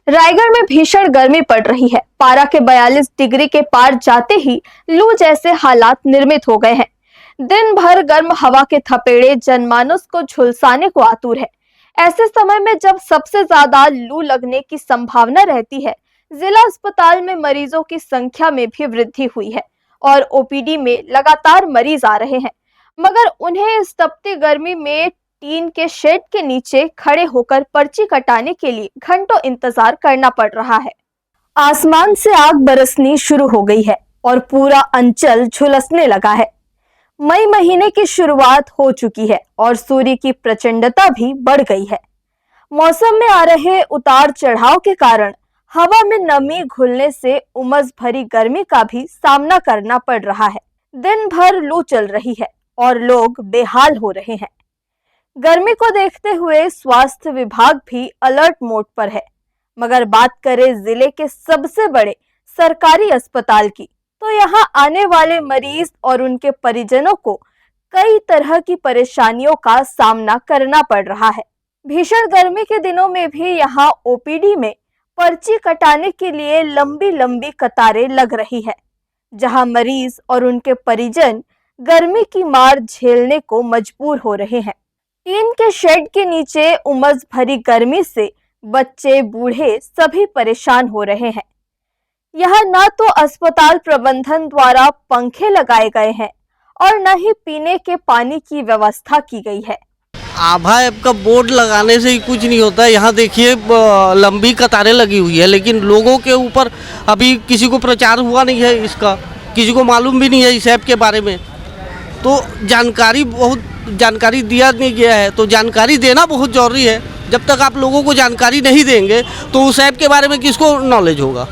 रायगढ़ में भीषण गर्मी पड़ रही है। पारा के 42 डिग्री के पार जाते ही लू जैसे हालात निर्मित हो गए हैं। दिन भर गर्म हवा के थपेड़े जनमानस को झुलसाने को आतुर है। ऐसे समय में जब सबसे ज्यादा लू लगने की संभावना रहती है, जिला अस्पताल में मरीजों की संख्या में भी वृद्धि हुई है और ओपीडी में लगातार मरीज आ रहे हैं, मगर उन्हें इस तपती गर्मी में टीन के शेड के नीचे खड़े होकर पर्ची कटाने के लिए घंटों इंतजार करना पड़ रहा है। आसमान से आग बरसनी शुरू हो गई है और पूरा अंचल झुलसने लगा है। मई महीने की शुरुआत हो चुकी है और सूर्य की प्रचंडता भी बढ़ गई है। मौसम में आ रहे उतार चढ़ाव के कारण हवा में नमी घुलने से उमस भरी गर्मी का भी सामना करना पड़ रहा है। दिन भर लू चल रही है और लोग बेहाल हो रहे हैं। गर्मी को देखते हुए स्वास्थ्य विभाग भी अलर्ट मोड पर है, मगर बात करें जिले के सबसे बड़े सरकारी अस्पताल की, तो यहां आने वाले मरीज और उनके परिजनों को कई तरह की परेशानियों का सामना करना पड़ रहा है। भीषण गर्मी के दिनों में भी यहां ओपीडी में पर्ची कटाने के लिए लंबी लंबी कतारें लग रही है, जहां मरीज और उनके परिजन गर्मी की मार झेलने को मजबूर हो रहे हैं। टीन के शेड के नीचे उमस भरी गर्मी से बच्चे बूढ़े सभी परेशान हो रहे हैं। यहाँ न तो अस्पताल प्रबंधन द्वारा पंखे लगाए गए हैं और न ही पीने के पानी की व्यवस्था की गई है। आभा ऐप का बोर्ड लगाने से ही कुछ नहीं होता है। यहाँ देखिए लंबी कतारें लगी हुई है, लेकिन लोगों के ऊपर अभी किसी को प्रचार हुआ नहीं है, इसका किसी को मालूम भी नहीं है इस ऐप के बारे में। तो जानकारी दिया नहीं गया है, तो जानकारी देना बहुत ज़रूरी है। जब तक आप लोगों को जानकारी नहीं देंगे तो उस ऐप के बारे में किसको नॉलेज होगा।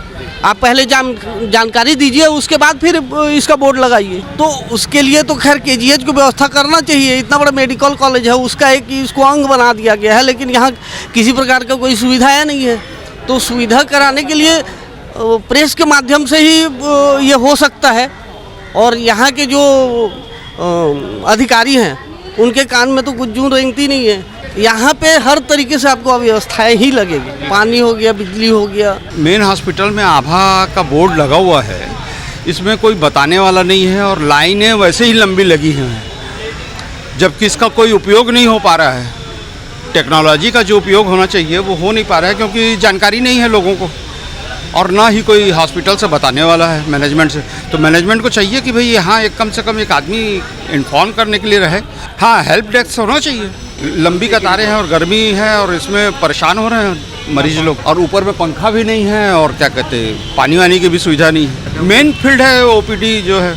आप पहले जानकारी दीजिए, उसके बाद फिर इसका बोर्ड लगाइए। तो उसके लिए तो खैर केजीएच को व्यवस्था करना चाहिए। इतना बड़ा मेडिकल कॉलेज है, उसका एक इसको अंग बना दिया गया है, लेकिन यहाँ किसी प्रकार का कोई सुविधाएं नहीं है। तो सुविधा कराने के लिए प्रेस के माध्यम से ही ये हो सकता है, और यहाँ के जो अधिकारी हैं उनके कान में तो कुछ जूं रेंगती नहीं है। यहाँ पे हर तरीके से आपको व्यवस्थाएं ही लगेगी, पानी हो गया, बिजली हो गया। मेन हॉस्पिटल में आभा का बोर्ड लगा हुआ है, इसमें कोई बताने वाला नहीं है और लाइनें वैसे ही लंबी लगी हैं, जबकि इसका कोई उपयोग नहीं हो पा रहा है। टेक्नोलॉजी का जो उपयोग होना चाहिए वो हो नहीं पा रहा है, क्योंकि जानकारी नहीं है लोगों को, और ना ही कोई हॉस्पिटल से बताने वाला है मैनेजमेंट से। तो मैनेजमेंट को चाहिए कि भाई यहाँ एक कम से कम एक आदमी इन्फॉर्म करने के लिए रहे। हाँ, हेल्प डेस्क होना चाहिए। लंबी कतारें हैं और गर्मी है और इसमें परेशान हो रहे हैं मरीज लोग, और ऊपर में पंखा भी नहीं है और क्या कहते हैं पानी वानी की भी सुविधा नहीं है। मेन फील्ड है ओपीडी जो है,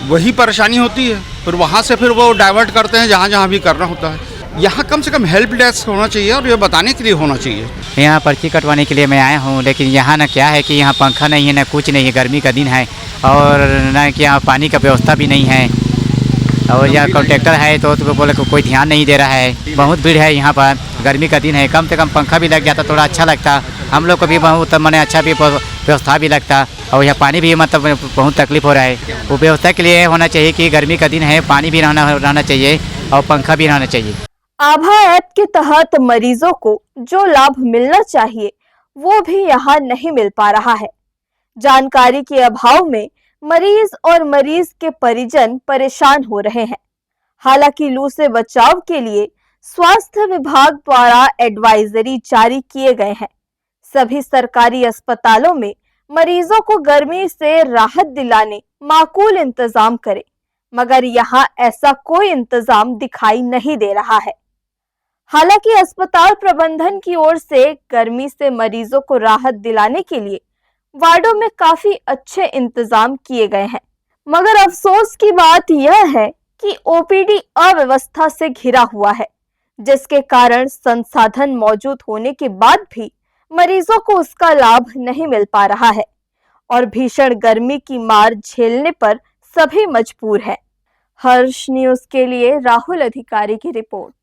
वही परेशानी होती है। फिर वहाँ से फिर वो डाइवर्ट करते हैं जहाँ जहाँ भी करना होता है। यहाँ कम से कम हेल्प डेस्क होना चाहिए और ये बताने के लिए होना चाहिए। यहाँ पर्ची कटवाने के लिए मैं आया हूँ, लेकिन यहाँ ना क्या है कि यहाँ पंखा नहीं है, ना कुछ नहीं है, गर्मी का दिन है, और ना कि यहाँ पानी का व्यवस्था भी नहीं है, और यहाँ कॉन्ट्रैक्टर है तो बोले कोई ध्यान नहीं दे रहा है। बहुत भीड़ है यहाँ पर, गर्मी का दिन है, कम से कम पंखा भी लग जाता थोड़ा अच्छा लगता, हम लोग को भी बहुत मैंने अच्छा भी व्यवस्था भी लगता। और यहाँ पानी भी मतलब बहुत तकलीफ हो रहा है। वो व्यवस्था के लिए होना चाहिए कि गर्मी का दिन है, पानी भी रहना चाहिए और पंखा भी रहना चाहिए। आभा ऐप के तहत मरीजों को जो लाभ मिलना चाहिए वो भी यहाँ नहीं मिल पा रहा है। जानकारी के अभाव में मरीज और मरीज के परिजन परेशान हो रहे हैं। हालांकि लू से बचाव के लिए स्वास्थ्य विभाग द्वारा एडवाइजरी जारी किए गए हैं। सभी सरकारी अस्पतालों में मरीजों को गर्मी से राहत दिलाने माकूल इंतजाम करें, मगर यहाँ ऐसा कोई इंतजाम दिखाई नहीं दे रहा है। हालांकि अस्पताल प्रबंधन की ओर से गर्मी से मरीजों को राहत दिलाने के लिए वार्डों में काफी अच्छे इंतजाम किए गए हैं, मगर अफसोस की बात यह है कि ओपीडी अव्यवस्था से घिरा हुआ है, जिसके कारण संसाधन मौजूद होने के बाद भी मरीजों को उसका लाभ नहीं मिल पा रहा है और भीषण गर्मी की मार झेलने पर सभी मजबूर हैं। हर्ष न्यूज के लिए राहुल अधिकारी की रिपोर्ट।